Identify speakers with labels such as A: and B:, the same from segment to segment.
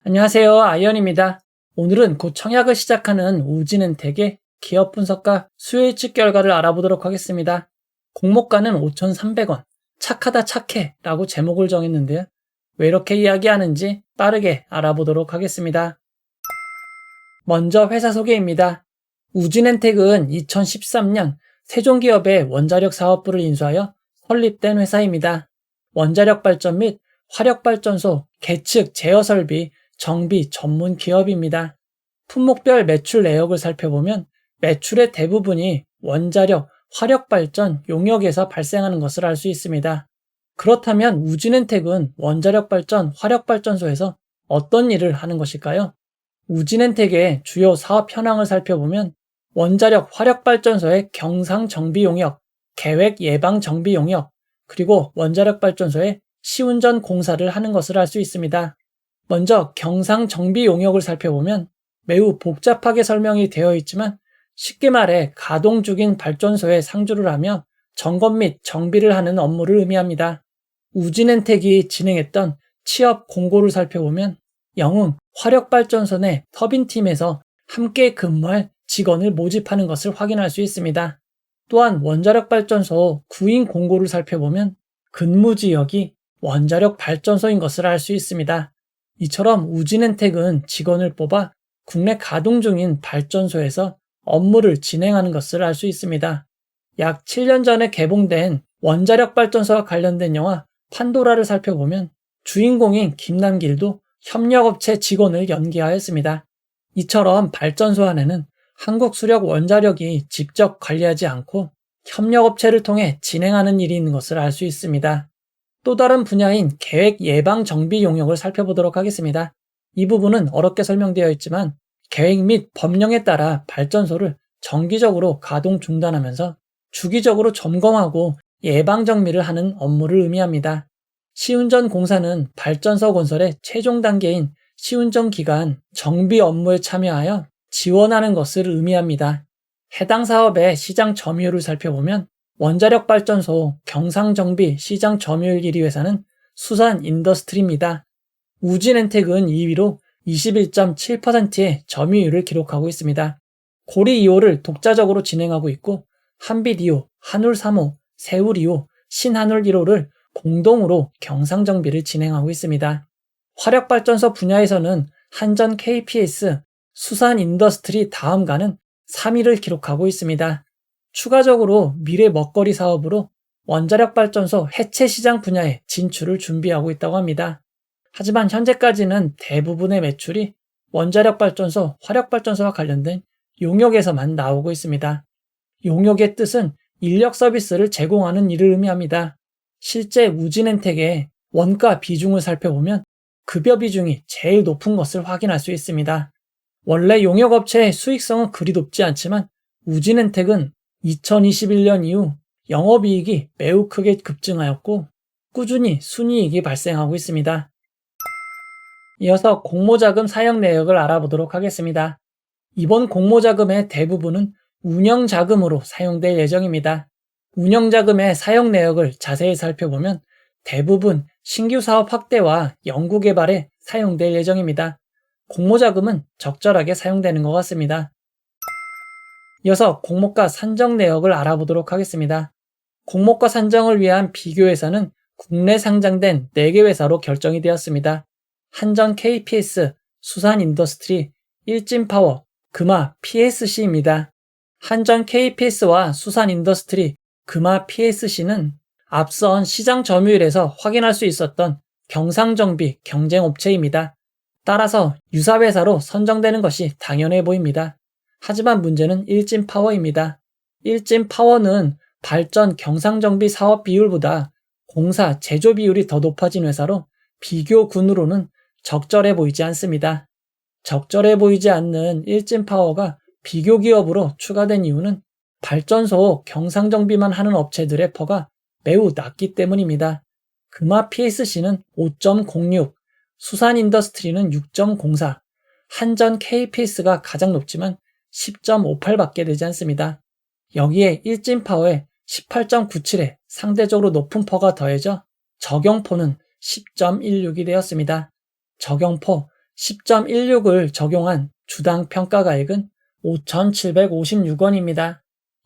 A: 안녕하세요. 아이언입니다. 오늘은 곧 청약을 시작하는 우진엔텍의 기업 분석과 수요 예측 결과를 알아보도록 하겠습니다. 공모가는 5,300원, 착하다 착해 라고 제목을 정했는데요. 왜 이렇게 이야기하는지 빠르게 알아보도록 하겠습니다. 먼저 회사 소개입니다. 우진엔텍은 2013년 세종기업의 원자력 사업부를 인수하여 설립된 회사입니다. 원자력 발전 및 화력발전소 계측 제어 설비 정비 전문 기업입니다. 품목별 매출 내역을 살펴보면 매출의 대부분이 원자력, 화력발전 용역에서 발생하는 것을 알 수 있습니다. 그렇다면 우진엔텍은 원자력 발전, 화력발전소에서 어떤 일을 하는 것일까요? 우진엔텍의 주요 사업 현황을 살펴보면 원자력, 화력발전소의 경상 정비 용역, 계획 예방 정비 용역, 그리고 원자력 발전소의 시운전 공사를 하는 것을 알 수 있습니다. 먼저 경상 정비 용역을 살펴보면 매우 복잡하게 설명이 되어 있지만 쉽게 말해 가동 중인 발전소에 상주를 하며 점검 및 정비를 하는 업무를 의미합니다. 우진엔텍이 진행했던 취업 공고를 살펴보면 영흥 화력발전소 내 터빈팀에서 함께 근무할 직원을 모집하는 것을 확인할 수 있습니다. 또한 원자력발전소 구인 공고를 살펴보면 근무 지역이 원자력 발전소인 것을 알 수 있습니다. 이처럼 우진엔텍은 직원을 뽑아 국내 가동 중인 발전소에서 업무를 진행하는 것을 알 수 있습니다. 약 7년 전에 개봉된 원자력 발전소와 관련된 영화 판도라를 살펴보면 주인공인 김남길도 협력업체 직원을 연기하였습니다. 이처럼 발전소 안에는 한국수력원자력이 직접 관리하지 않고 협력업체를 통해 진행하는 일이 있는 것을 알 수 있습니다. 또 다른 분야인 계획 예방 정비 용역을 살펴보도록 하겠습니다. 이 부분은 어렵게 설명되어 있지만 계획 및 법령에 따라 발전소를 정기적으로 가동 중단하면서 주기적으로 점검하고 예방 정비를 하는 업무를 의미합니다. 시운전 공사는 발전소 건설의 최종 단계인 시운전 기간 정비 업무에 참여하여 지원하는 것을 의미합니다. 해당 사업의 시장 점유율을 살펴보면 원자력 발전소 경상정비 시장 점유율 1위 회사는 수산 인더스트리입니다. 우진엔텍은 2위로 21.7%의 점유율을 기록하고 있습니다. 고리 2호를 독자적으로 진행하고 있고 한빛 2호, 한울 3호, 세울 2호, 신한울 1호를 공동으로 경상정비를 진행하고 있습니다. 화력발전소 분야에서는 한전 KPS, 수산 인더스트리 다음가는 3위를 기록하고 있습니다. 추가적으로 미래 먹거리 사업으로 원자력 발전소 해체 시장 분야에 진출을 준비하고 있다고 합니다. 하지만 현재까지는 대부분의 매출이 원자력 발전소, 화력 발전소와 관련된 용역에서만 나오고 있습니다. 용역의 뜻은 인력 서비스를 제공하는 일을 의미합니다. 실제 우진엔텍의 원가 비중을 살펴보면 급여 비중이 제일 높은 것을 확인할 수 있습니다. 원래 용역업체의 수익성은 그리 높지 않지만 우진엔텍은 2021년 이후 영업이익이 매우 크게 급증하였고 꾸준히 순이익이 발생하고 있습니다. 이어서 공모자금 사용 내역을 알아보도록 하겠습니다. 이번 공모자금의 대부분은 운영자금으로 사용될 예정입니다. 운영자금의 사용 내역을 자세히 살펴보면 대부분 신규 사업 확대와 연구개발에 사용될 예정입니다. 공모자금은 적절하게 사용되는 것 같습니다. 이어서 공모가 산정 내역을 알아보도록 하겠습니다. 공모가 산정을 위한 비교회사는 국내 상장된 4개 회사로 결정이 되었습니다. 한전 KPS, 수산인더스트리, 일진파워, 금화 PSC입니다. 한전 KPS와 수산인더스트리, 금화 PSC는 앞선 시장 점유율에서 확인할 수 있었던 경상정비 경쟁업체입니다. 따라서 유사회사로 선정되는 것이 당연해 보입니다. 하지만 문제는 일진파워입니다. 일진파워는 발전 경상정비 사업 비율보다 공사 제조 비율이 더 높아진 회사로 비교군으로는 적절해 보이지 않습니다. 적절해 보이지 않는 일진파워가 비교기업으로 추가된 이유는 발전소 경상정비만 하는 업체들의 퍼가 매우 낮기 때문입니다. 금화 PSC는 5.06, 수산인더스트리는 6.04, 한전 KPS가 가장 높지만 10.58밖에 되지 않습니다. 여기에 일진파워의 18.97에 상대적으로 높은 퍼가 더해져 적용포는 10.16이 되었습니다. 적용포 10.16을 적용한 주당 평가가액은 5,756원입니다.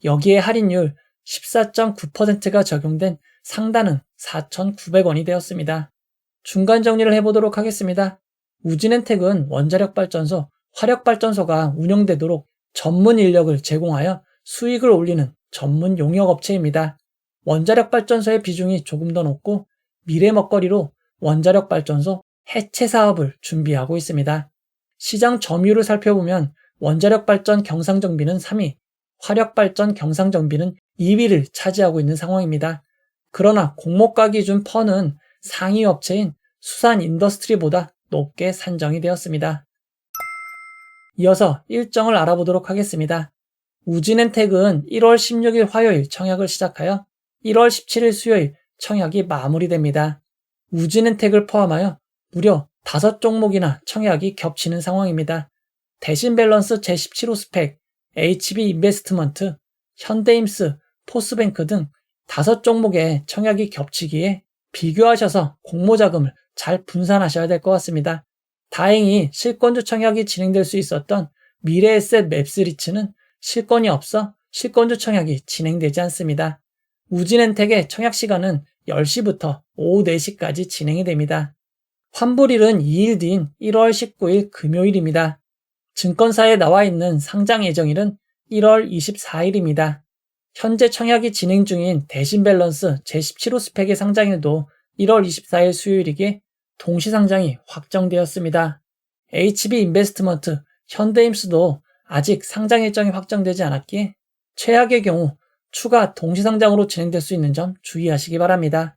A: 여기에 할인율 14.9%가 적용된 상단은 4,900원이 되었습니다. 중간 정리를 해보도록 하겠습니다. 우진엔텍은 원자력발전소, 화력발전소가 운영되도록 전문 인력을 제공하여 수익을 올리는 전문 용역업체입니다. 원자력발전소의 비중이 조금 더 높고 미래 먹거리로 원자력발전소 해체 사업을 준비하고 있습니다. 시장 점유율을 살펴보면 원자력발전 경상정비는 3위, 화력발전 경상정비는 2위를 차지하고 있는 상황입니다. 그러나 공모가 기준 펀은 상위 업체인 수산인더스트리보다 높게 산정이 되었습니다. 이어서 일정을 알아보도록 하겠습니다. 우진엔텍은 1월 16일 화요일 청약을 시작하여 1월 17일 수요일 청약이 마무리됩니다. 우진엔텍을 포함하여 무려 5종목이나 청약이 겹치는 상황입니다. 대신밸런스 제17호 스펙, HB인베스트먼트, 현대임스, 포스뱅크 등 5종목의 청약이 겹치기에 비교하셔서 공모자금을 잘 분산하셔야 될 것 같습니다. 다행히 실권주 청약이 진행될 수 있었던 미래에셋 맵스리츠는 실권이 없어 실권주 청약이 진행되지 않습니다. 우진엔텍의 청약 시간은 10시부터 오후 4시까지 진행이 됩니다. 환불일은 2일 뒤인 1월 19일 금요일입니다. 증권사에 나와 있는 상장 예정일은 1월 24일입니다. 현재 청약이 진행 중인 대신밸런스 제17호 스펙의 상장일도 1월 24일 수요일이기에 동시상장이 확정되었습니다. HB인베스트먼트, 현대임스도 아직 상장 일정이 확정되지 않았기에 최악의 경우 추가 동시상장으로 진행될 수 있는 점 주의하시기 바랍니다.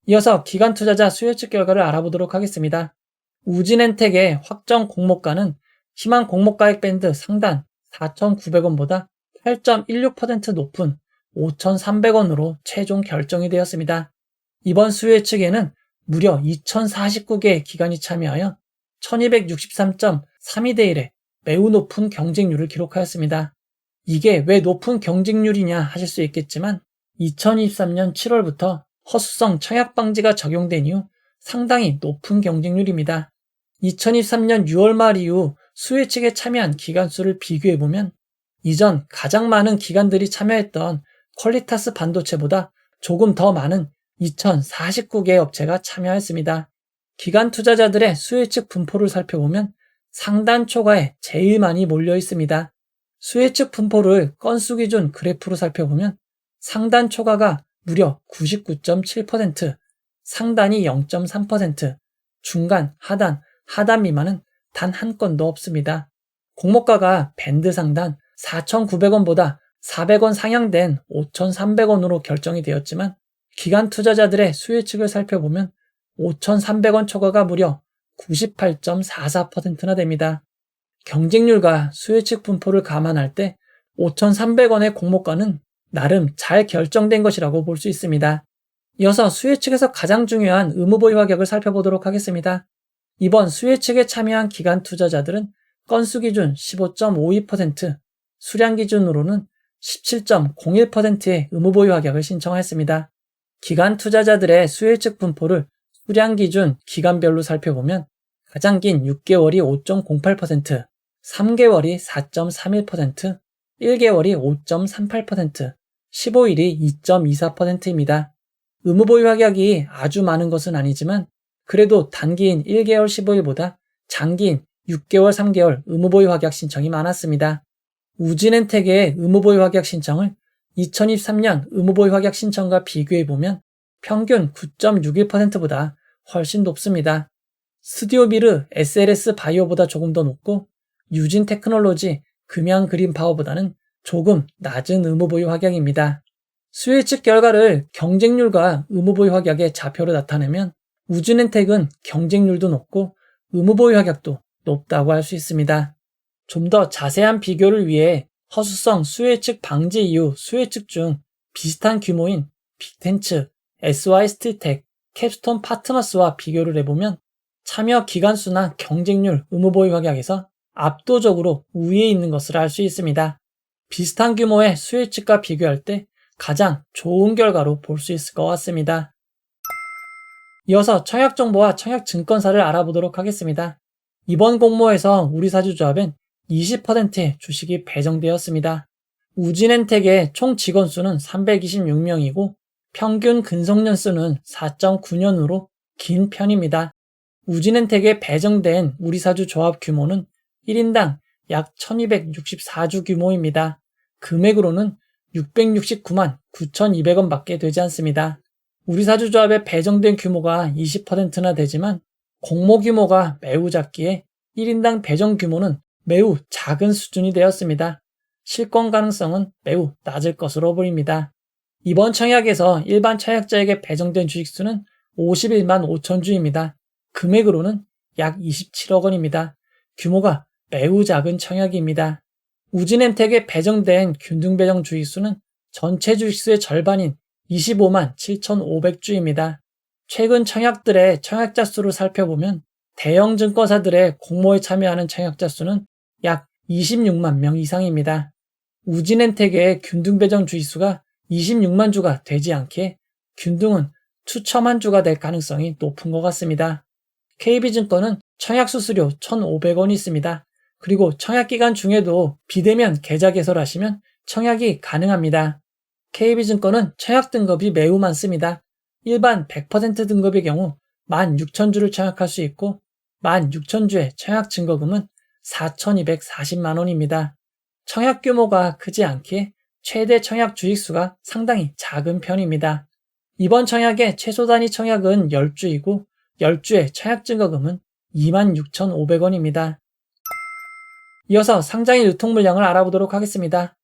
A: 이어서 기관 투자자 수요측 결과를 알아보도록 하겠습니다. 우진엔텍의 확정 공모가는 희망 공모가액 밴드 상단 4,900원보다 8.16% 높은 5,300원으로 최종 결정이 되었습니다. 이번 수요예측에는 무려 2,049개의 기관이 참여하여 1263.32대 1의 매우 높은 경쟁률을 기록하였습니다. 이게 왜 높은 경쟁률이냐 하실 수 있겠지만 2023년 7월부터 허수성 청약 방지가 적용된 이후 상당히 높은 경쟁률입니다. 2023년 6월 말 이후 수혜측에 참여한 기관 수를 비교해보면 이전 가장 많은 기관들이 참여했던 퀄리타스 반도체보다 조금 더 많은 2,049개의 업체가 참여했습니다. 기관 투자자들의 수혜측 분포를 살펴보면 상단 초과에 제일 많이 몰려 있습니다. 수혜측 분포를 건수 기준 그래프로 살펴보면 상단 초과가 무려 99.7%, 상단이 0.3%, 중간, 하단 미만은 단 한 건도 없습니다. 공모가가 밴드 상단 4,900원보다 400원 상향된 5,300원으로 결정이 되었지만 기관 투자자들의 수혜측을 살펴보면 5,300원 초과가 무려 98.44%나 됩니다. 경쟁률과 수혜측 분포를 감안할 때 5,300원의 공모가는 나름 잘 결정된 것이라고 볼 수 있습니다. 이어서 수혜측에서 가장 중요한 의무보유 가격을 살펴보도록 하겠습니다. 이번 수혜측에 참여한 기관 투자자들은 건수 기준 15.52%, 수량 기준으로는 17.01%의 의무보유 가격을 신청하였습니다. 기관 투자자들의 수혜측 분포를 수량 기준 기간별로 살펴보면 가장 긴 6개월이 5.08%, 3개월이 4.31%, 1개월이 5.38%, 15일이 2.24%입니다. 의무보유 가격이 아주 많은 것은 아니지만 그래도 단기인 1개월 15일보다 장기인 6개월 3개월 의무보유 가격 신청이 많았습니다. 우진엔텍의 의무보유 가격 신청을 2023년 의무보유 가격 신청과 비교해보면 평균 9.61%보다 훨씬 높습니다. 스튜디오미르 SLS 바이오보다 조금 더 높고 유진 테크놀로지 금양 그린 파워보다는 조금 낮은 의무보유 가격입니다. 수혜측 결과를 경쟁률과 의무보유 가격의 좌표로 나타내면 우진엔텍은 경쟁률도 높고 의무보유 가격도 높다고 할 수 있습니다. 좀 더 자세한 비교를 위해 허수성 수혜측 방지 이후 수혜측 중 비슷한 규모인 빅텐츠, SY스틸텍, 캡스톤 파트너스와 비교를 해보면 참여 기간 수나 경쟁률, 의무보유 가격에서 압도적으로 우위에 있는 것을 알 수 있습니다. 비슷한 규모의 수혜측과 비교할 때 가장 좋은 결과로 볼 수 있을 것 같습니다. 이어서 청약정보와 청약증권사를 알아보도록 하겠습니다. 이번 공모에서 우리사주조합엔 20%의 주식이 배정되었습니다. 우진엔텍의 총 직원수는 326명이고 평균 근속년수는 4.9년으로 긴 편입니다. 우진엔텍에 배정된 우리사주 조합 규모는 1인당 약 1264주 규모입니다. 금액으로는 669만 9,200원 밖에 되지 않습니다. 우리사주 조합에 배정된 규모가 20%나 되지만 공모 규모가 매우 작기에 1인당 배정 규모는 매우 작은 수준이 되었습니다. 실권 가능성은 매우 낮을 것으로 보입니다. 이번 청약에서 일반 청약자에게 배정된 주식수는 51만 5천 주입니다. 금액으로는 약 27억 원입니다. 규모가 매우 작은 청약입니다. 우진엔텍에 배정된 균등배정 주식수는 전체 주식수의 절반인 25만 7,500주입니다. 최근 청약들의 청약자 수를 살펴보면 대형 증권사들의 공모에 참여하는 청약자 수는 약 26만 명 이상입니다. 우진엔텍의 균등배정 주식수가 26만 주가 되지 않게 균등은 수천만 주가 될 가능성이 높은 것 같습니다. KB증권은 청약수수료 1,500원이 있습니다. 그리고 청약기간 중에도 비대면 계좌 개설하시면 청약이 가능합니다. KB증권은 청약 등급이 매우 많습니다. 일반 100% 등급의 경우 16,000주를 청약할 수 있고 16,000주의 청약 증거금은 4,240만 원입니다. 청약 규모가 크지 않기에 최대 청약 주식수가 상당히 작은 편입니다. 이번 청약의 최소 단위 청약은 10주이고 10주의 청약 증거금은 26,500원입니다. 이어서 상장일 유통 물량을 알아보도록 하겠습니다.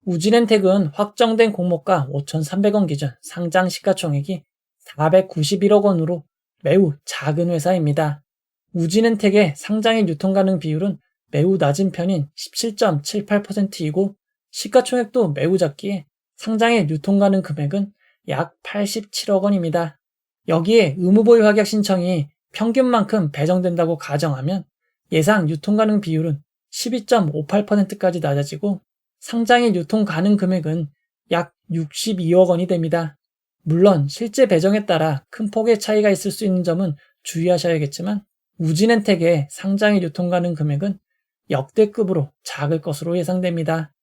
A: 우진엔텍은 확정된 공모가 5,300원 기준 상장 시가총액이 491억 원으로 매우 작은 회사입니다. 우진엔텍의 상장일 유통 가능 비율은 매우 낮은 편인 17.78%이고 시가총액도 매우 작기에 상장일 유통 가능 금액은 약 87억 원입니다. 여기에 의무보유 확약 신청이 평균만큼 배정된다고 가정하면 예상 유통 가능 비율은 12.58%까지 낮아지고 상장일 유통 가능 금액은 약 62억 원이 됩니다. 물론 실제 배정에 따라 큰 폭의 차이가 있을 수 있는 점은 주의하셔야겠지만 우진엔텍의 상장일 유통 가능 금액은 역대급으로 작을 것으로 예상됩니다.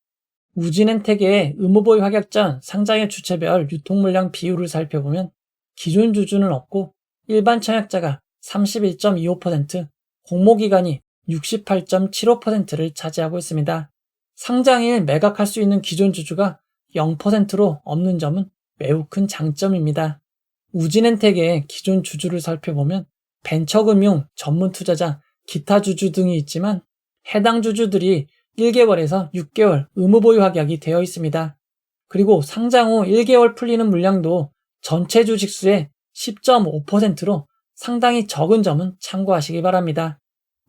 A: 우진엔텍의 의무보유 확약 전 상장일 주체별 유통 물량 비율을 살펴보면 기존 주주는 없고 일반 청약자가 31.25%, 공모기관이 68.75%를 차지하고 있습니다. 상장일 매각할 수 있는 기존 주주가 0%로 없는 점은 매우 큰 장점입니다. 우진엔텍의 기존 주주를 살펴보면 벤처금융, 전문투자자, 기타 주주 등이 있지만 해당 주주들이 1개월에서 6개월 의무보유 확약이 되어 있습니다. 그리고 상장 후 1개월 풀리는 물량도 전체 주식수의 10.5%로 상당히 적은 점은 참고하시기 바랍니다.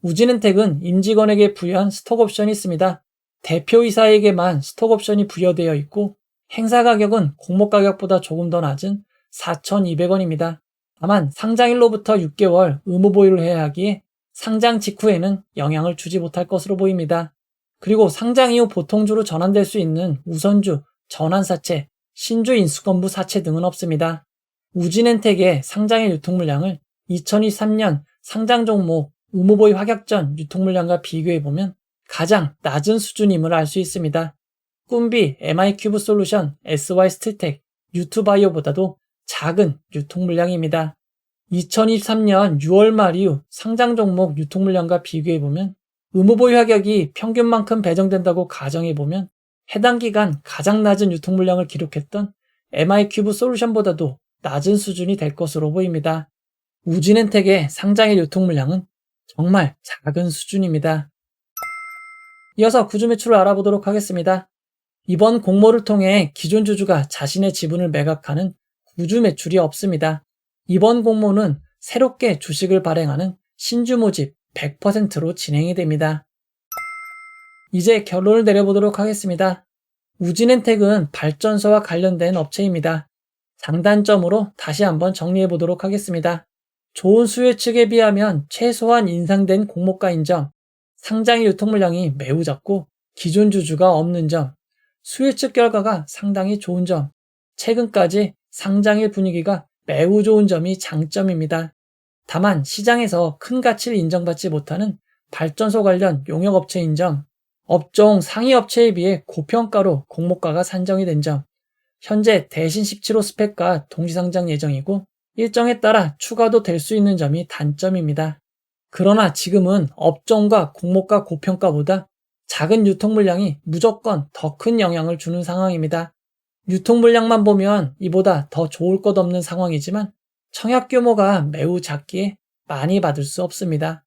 A: 우진엔텍은 임직원에게 부여한 스톡옵션이 있습니다. 대표이사에게만 스톡옵션이 부여되어 있고 행사 가격은 공모 가격보다 조금 더 낮은 4,200원입니다. 다만 상장일로부터 6개월 의무보유를 해야 하기에 상장 직후에는 영향을 주지 못할 것으로 보입니다. 그리고 상장 이후 보통주로 전환될 수 있는 우선주, 전환사채, 신주 인수권부 사채 등은 없습니다. 우진엔텍의 상장일 유통 물량을 2023년 상장 종목 의무보유 확약 전 유통 물량과 비교해보면 가장 낮은 수준임을 알 수 있습니다. 꿈비, MI큐브 솔루션, SY스틸텍, 유투바이오보다도 작은 유통 물량입니다. 2023년 6월 말 이후 상장 종목 유통 물량과 비교해보면 의무보유 확약이 평균만큼 배정된다고 가정해보면 해당 기간 가장 낮은 유통 물량을 기록했던 MI큐브 솔루션보다도 낮은 수준이 될 것으로 보입니다. 우진엔텍의 상장일 유통 물량은 정말 작은 수준입니다. 이어서 구주 매출을 알아보도록 하겠습니다. 이번 공모를 통해 기존 주주가 자신의 지분을 매각하는 구주 매출이 없습니다. 이번 공모는 새롭게 주식을 발행하는 신주 모집 100%로 진행이 됩니다. 이제 결론을 내려보도록 하겠습니다. 우진엔텍은 발전소와 관련된 업체입니다. 장단점으로 다시 한번 정리해보도록 하겠습니다. 좋은 수요 측에 비하면 최소한 인상된 공모가인 점, 상장일 유통 물량이 매우 작고 기존 주주가 없는 점, 수요 측 결과가 상당히 좋은 점, 최근까지 상장일 분위기가 매우 좋은 점이 장점입니다. 다만 시장에서 큰 가치를 인정받지 못하는 발전소 관련 용역업체인 점, 업종 상위 업체에 비해 고평가로 공모가가 산정이 된 점, 현재 대신 17호 스펙과 동시상장 예정이고 일정에 따라 추가도 될 수 있는 점이 단점입니다. 그러나 지금은 업종과 공모가 고평가보다 작은 유통 물량이 무조건 더 큰 영향을 주는 상황입니다. 유통 물량만 보면 이보다 더 좋을 것 없는 상황이지만 청약 규모가 매우 작기에 많이 받을 수 없습니다.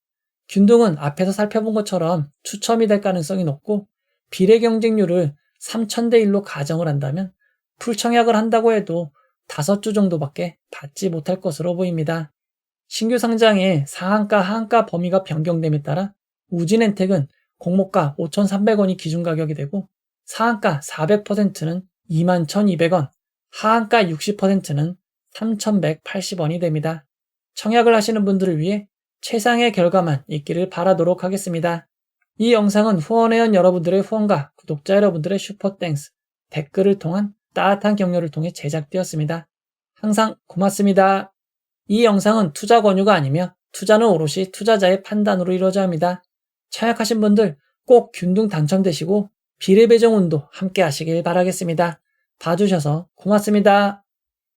A: 균등은 앞에서 살펴본 것처럼 추첨이 될 가능성이 높고 비례 경쟁률을 3000대 1로 가정을 한다면 풀청약을 한다고 해도 5주 정도밖에 받지 못할 것으로 보입니다. 신규 상장의 상한가 하한가 범위가 변경됨에 따라 우진엔텍은 공모가 5,300원이 기준 가격이 되고 상한가 400%는 21,200원, 하한가 60%는 3,180원이 됩니다. 청약을 하시는 분들을 위해 최상의 결과만 있기를 바라도록 하겠습니다. 이 영상은 후원회원 여러분들의 후원과 구독자 여러분들의 슈퍼땡스, 댓글을 통한 따뜻한 격려를 통해 제작되었습니다. 항상 고맙습니다. 이 영상은 투자 권유가 아니며 투자는 오롯이 투자자의 판단으로 이루어져야 합니다. 청약하신 분들 꼭 균등 당첨되시고 비례 배정운도 함께 하시길 바라겠습니다. 봐주셔서 고맙습니다.